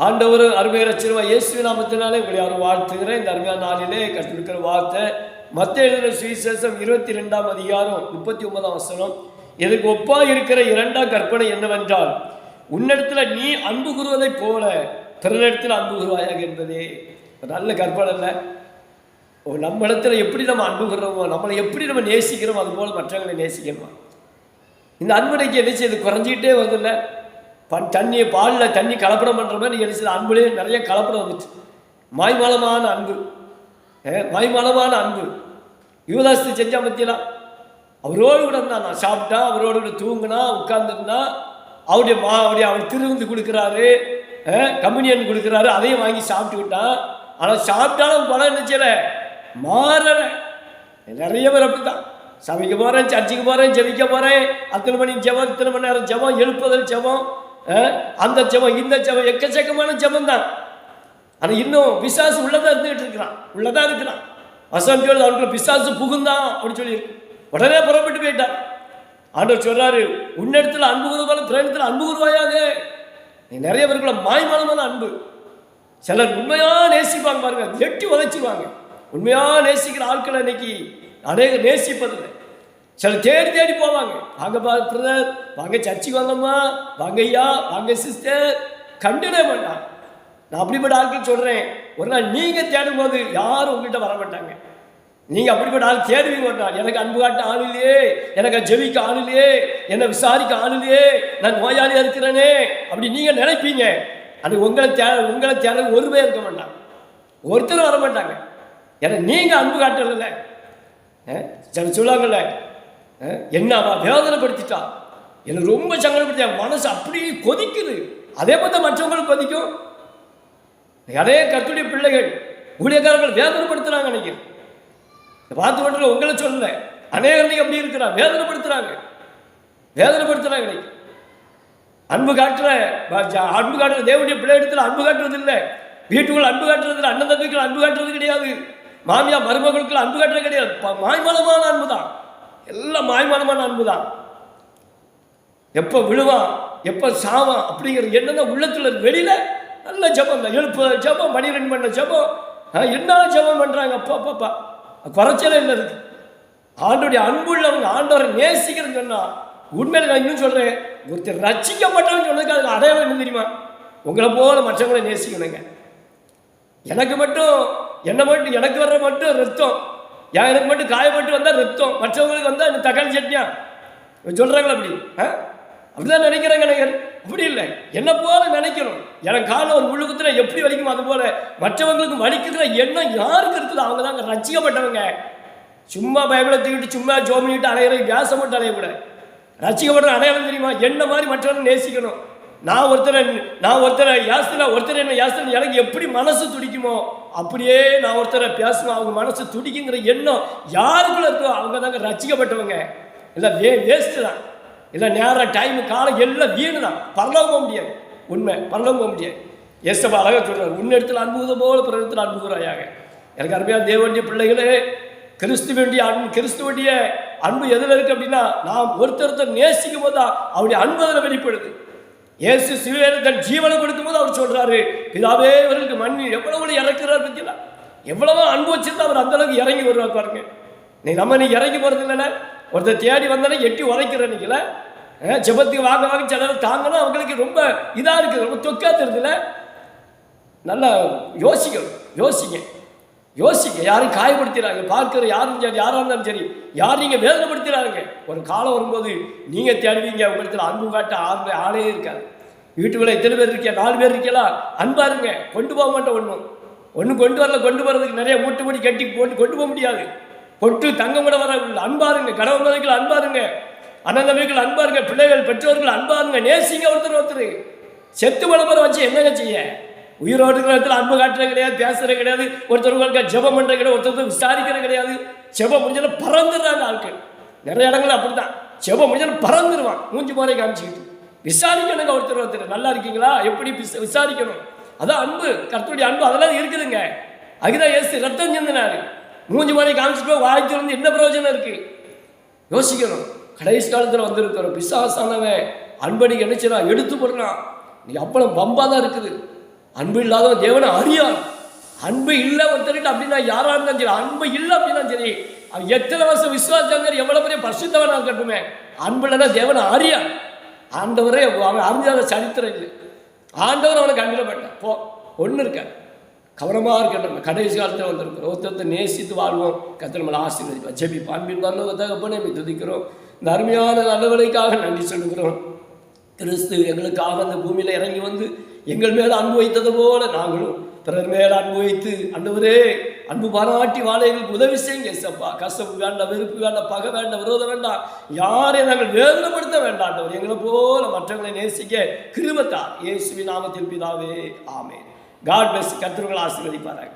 ஆண்டவர் அருமை ரட்சகர் இயேசு நாமத்தினாலே உங்களை யாரும் வாழ்த்துகிறேன். இந்த அருமையான நாளிலே கற்றுக்கிற வார்த்தை மத்தேயு எழுதின சுவிசேஷம் 22ஆம் அதிகாரம் 39ஆம் வசனம். இதற்கு ஒப்பா இருக்கிற இரண்டாம் கற்பனை என்னவென்றால், உன்னிடத்துல நீ அன்பு கூறுவதை போல பிறனிடத்தில் அன்பு கூறுவாயாக என்பதே. நல்ல கற்பனை இல்லை? நம்ம இடத்துல எப்படி நம்ம அன்பு கூறுறோமோ, நம்மளை எப்படி நம்ம நேசிக்கிறோமோ அது போல மற்றவங்களை நேசிக்கணுமா? இந்த அன்புடைக்கு என்ன செய்யுது? குறைஞ்சிக்கிட்டே வருதில்ல. தண்ணியை பாலில் தண்ணி கலப்படம் பண்ணுற மாதிரி என்ன செய்யுது? அன்புலேயே நிறைய கலப்படம் வந்துச்சு. மாய்மாலமான அன்பு, மாய்மாலமான அன்பு. யூதாஸ்து செஞ்சா பற்றியெல்லாம் அவரோடு கூட இருந்தான், நான் சாப்பிட்டா அவரோடு கூட தூங்கினா உட்கார்ந்துருந்தா, அவர் திருவிந்து கொடுக்குறாரு, கம்யூனியன் கொடுக்குறாரு, அதையும் வாங்கி சாப்பிட்டுக்கிட்டான். ஆனால் சாப்பிட்டாலும் பணம் என்ன செய்யலை, மாறலை. நிறைய பேர் அப்படித்தான். சபைக்கு போகிறேன், சர்ச்சுக்கு போகிறேன், ஜெபிக்க போகிறேன், அத்தனை மணி ஜெபம், இத்தனை மணி நேரம் ஜெபம், எழுப்புதல் ஜெபம், அந்த ஜெபம் இந்த ஜெபம், எக்கச்சக்கமான ஜெபம் தான். ஆனால் இன்னும் பிசாசு உள்ளதான் இருந்துகிட்டு இருக்கிறான், உள்ளதான் இருக்கிறான். வசனம் அவனுக்குள்ள பிசாசு புகுந்தான் அப்படின்னு சொல்லி உடனே புறப்பட்டு போயிட்டான். ஆண்டவர் சொல்றாரு, உன்னிடத்துல அன்பு கூறுவாங்க, பிறனிடத்துல அன்பு கூறுவாயாக. நிறைய பேருக்குள்ள மாய்மாலமான அன்பு. சிலர் உண்மையா நேசிப்பாங்க பாருங்க, எட்டி உதைச்சிருவாங்க. உண்மையா நேசிக்கிற ஆட்களை இன்னைக்கு அநேக நேசிப்பதில்லை. சில தேடி தேடி போவாங்க, வாங்க பிரதர், வாங்க சர்ச்சுக்கு வாங்கம்மா, வாங்க ஐயா, வாங்க சிஸ்டர், கண்டுடே மாட்டான். நான் அப்படிப்பட்ட ஆட்கள் சொல்றேன், ஒரு நாள் நீங்க தேடும் போது யாரும் உங்கள்கிட்ட வர மாட்டாங்க. நீங்க அப்படிப்பட்ட ஆள் தேடுவீங்க. ஒரு நாள் எனக்கு அன்பு காட்ட ஆள் இல்லையே, எனக்கு ஜெபிக்க ஆள் இல்லையே, என்னை விசாரிக்க ஆள் இல்லையே, நான் நோயாளியா இருக்கிறேனே அப்படி நீங்க நினைப்பீங்க. அது உங்களை தேட ஒரு பேர் இருக்க மாட்டாங்க, ஒருத்தர் வர மாட்டாங்க. ஏன்னா நீங்க அன்பு காட்டல. சில சொல்லுவாங்கல்ல, என்னவா வேதனைப்படுத்திட்டா, எனக்கு ரொம்ப சங்கடப்படுத்தி, மனசு அப்படியே கொதிக்குது. அதே பார்த்தா மற்றவங்களுக்கு கொதிக்கும். அதே கர்த்தருடைய பிள்ளைகள் ஊழியக்காரர்கள் வேதனைப்படுத்துறாங்க. நினைக்கிறேன் பார்த்து கொண்டு உங்களை சொல்லல, அநேகர் அப்படி இருக்கிறாங்க, வேதனைப்படுத்துறாங்க. அன்பு காட்டுற தேவனுடைய பிள்ளை இடத்துல அன்பு காட்டுறது இல்லை. வீட்டுக்குள்ள அன்பு காட்டுறது இல்லை, அண்ணன் தம்பிக்குள்ள அன்பு காட்டுறது கிடையாது, மாமியா மருமகளுக்குள்ள அன்பு காட்டுறது கிடையாது. மாய்மாலமான அன்பு தான், எல்லாம் மாய்மாலமான அன்பு தான். எப்போ விழுவான், எப்போ சாவான் அப்படிங்கிற எண்ணம் தான் உள்ளத்துல. வெளியில நல்ல ஜபம் தான், எழுப்பு ஜபம், 12 பண்ண ஜபம், என்ன ஜபம் பண்றாங்க, அப்பா குறைச்சலே இல்லை. இருக்கு ஆண்டோடைய அன்பு உள்ளவங்க, ஆண்டவரை நேசிக்கிறேன்னு சொன்னா, உண்மையில நான் இன்னும் சொல்றேன், ஒருத்தர் ரட்சிக்கப்பட்டவன்னு சொன்னதுக்கு அதுக்கு அடையாளம் என்ன தெரியுமா? உங்களை போல மற்றவங்களை நேசிக்கணுங்க. எனக்கு மட்டும் எனக்கு வர்ற மட்டும் ரத்தம், எனக்கு மட்டும் காயப்பட்டு வந்தா ரத்தம், மற்றவங்களுக்கு வந்தா இந்த தக்காளி சட்னியா சொல்றாங்களா? அப்படிதான் நினைக்கிறாங்க. அப்படி இல்லை, என்ன போல நினைக்கணும். எனக்கு காலம் ஒரு முழுக்கத்துல எப்படி வலிக்குமோ அது போல மற்றவங்களுக்கு வலிக்கிற எண்ணம் யாருக்கு இருக்குது, அவங்க தாங்க ரட்சிக்கப்பட்டவங்க. சும்மா பைபிளை தூக்கிட்டு சும்மா ஜோமிட்டு அலையிற வியாசம் மட்டும் அலைய கூட. ரட்சிக்கப்பட்ட அடையாளம் தெரியுமா? என்ன மாதிரி மற்றவங்க நேசிக்கணும். நான் ஒருத்தரை யாசினா, ஒருத்தர் என்ன யாசினா எனக்கு எப்படி மனசு துடிக்குமோ அப்படியே நான் ஒருத்தரை பேசணும், அவங்க மனசு துடிக்குங்கிற எண்ணம் யாருக்குள்ள இருக்கோ அவங்க தாங்க ரட்சிக்கப்பட்டவங்க. இல்லை வேஸ்ட்டு தான், இல்லை நேரம் டைமு காலம் எல்லாம் வீணு தான். பரலோகம் போக முடியாது, உண்மை பரலோகம் போக முடியாது. ஏசப்பா அழகாக சொல்றாரு, உன்னிடத்தில் அன்புத போல பிறனிடத்தில் அன்புகிறாயாக. எனக்கு அருமையான தேவனுடைய பிள்ளைகளே, கிறிஸ்துவனுடைய அன்பு எதில் இருக்கு அப்படின்னா, நாம் ஒருத்தர் நேசிக்கும் போது அவருடைய அன்பு அதில் வெளிப்படுது. இயேசு சிலுவையில் தன் ஜீவனை கொடுக்கும் போது அவர் சொல்றாரு, பிதாவே இவர்களுக்கு மண்ணி எவ்வளவு இறக்குறாரு பத்தியா, எவ்வளவோ அன்பு வச்சிருந்தா அவர் அந்த அளவுக்கு இறங்கி வருவார் பாருங்க. நீ இறங்கி போறது இல்லைன்னா, ஒருத்தர் தேடி வந்தானே எட்டி உரைக்கிறீங்கள, ஜெபத்துக்கு வாங்க சிலர் தாங்கன்னா அவங்களுக்கு ரொம்ப இதா இருக்குது, ரொம்ப தொக்கா தெரியுதுல. நல்லா யோசிங்க. யாரும் காயப்படுத்திடுறாங்க, பார்க்கிற யாராக இருந்தாலும் சரி, யாரும் நீங்கள் வேதனைப்படுத்திடுறாங்க. ஒரு காலம் வரும்போது நீங்கள் தேடுவீங்க, உங்களுக்கு அன்பு காட்ட ஆளே இருக்காது. வீட்டுக்குள்ள எத்தனை பேர் இருக்கா? 4 பேர் இருக்கலாம், அன்பா இருங்க. கொண்டு போக மாட்டோம், ஒன்றும் கொண்டு வரதுக்கு நிறைய மூட்டை கட்டி போட்டு கொண்டு போக முடியாது. கொட்டு தங்கம் கூட வர அன்பாருங்க, கடவுள் மதிகள் அன்பாருங்க, அண்ணன் தம்பிகள் அன்பாருங்க, பிள்ளைகள் பெற்றோர்கள் அன்பாருங்க, நேசிங்க. ஒருத்தர் செத்து வளர்ப்பதை வச்சு என்னங்க செய்ய? உயிரோடு இருக்கிற இடத்துல அன்பு காட்டுறது கிடையாது, பேசுறது கிடையாது, ஒருத்தருக்கு ஜெபம் பண்றது கிடையாது, ஒருத்தருக்கு விசாரிக்கிறது கிடையாது. ஜெபம் முடிஞ்சாலும் பறந்துடுறாங்க ஆட்கள். நிறைய இடங்கள் அப்படித்தான், ஜெபம் முடிஞ்சாலும் பறந்துடுவான், மூஞ்சி மாறை காமிச்சுக்கிட்டு. விசாரிக்கணுங்க, ஒருத்தர் நல்லா இருக்கீங்களா, எப்படி விசாரிக்கணும். அதான் அன்பு, கர்த்தருடைய அன்பு அதெல்லாம் இருக்குதுங்க. அதுதான் இயேசு ரத்தம் சிந்தினாரு. மூஞ்சி மாறை காமிச்சுட்டு வாய்க்கு வந்து என்ன பிரயோஜனம் இருக்கு? யோசிக்கணும். கடைசி காலத்தில் வந்திருக்கிற பிசாசானவன் அன்படிக்கு நினைச்சிடா எடுத்து போடுறான். நீ அப்பளம் பம்பா தான் இருக்குது, அன்பு இல்லாதவன் தேவனை அறியான். அன்பு இல்லை ஒருத்தருக்கிட்ட அப்படின்னா யாரா இருந்தாலும் சரி, அன்பு இல்லை அப்படின்னா சரி, அவன் எத்தனை வருஷம் விசுவாசாங்க எவ்வளவு பெரிய பரிசுத்தவனா இருக்கட்டுமே, அன்பு இல்லைன்னா தேவனை அறியான். ஆண்டவரே அவன் அறிஞ்சாத சரித்திரம் இல்லை. ஆண்டவர் அவனை கண்டிடப்பட்டான். போ ஒன்று இருக்க கவனமாக இருக்கட்டும். கடைசி காலத்தில் வந்திருக்கிறோம். ஒருத்தத்தை நேசித்து வாழ்வோம். கர்த்தர் நம்மளை ஆசீர்வதிப்பார். ஜெபிப்போம். அன்பின் பரலோக தகப்பனே துதிக்கிறோம். இந்த அருமையான நல்லவனுக்காக நன்றி சொல்லுகிறோம். கிறிஸ்து எங்களுக்காக அந்த பூமியில் இறங்கி வந்து எங்கள் மேலே அன்பு வைத்தது போல நாங்களும் பிறர் மேலே அன்பு வைத்து ஆண்டவரே அன்பு பாராட்டி வாழ எங்களுக்கு உதவி செய்யுங்க ஏசப்பா. கசப்பு வேண்டாம், வெறுப்பு வேண்டாம், பகை வேண்டாம், விரோதம் வேண்டாம், யாரையும் நாங்கள் வேதனைப்படுத்த வேண்டாம். எங்களை போல மற்றவங்களை நேசிக்க கிருபை தார். இயேசுவின் நாமத்தில் பிதாவே, ஆமென். God plus. கர்த்தர் உங்களை ஆசீர்வதிப்பாராக.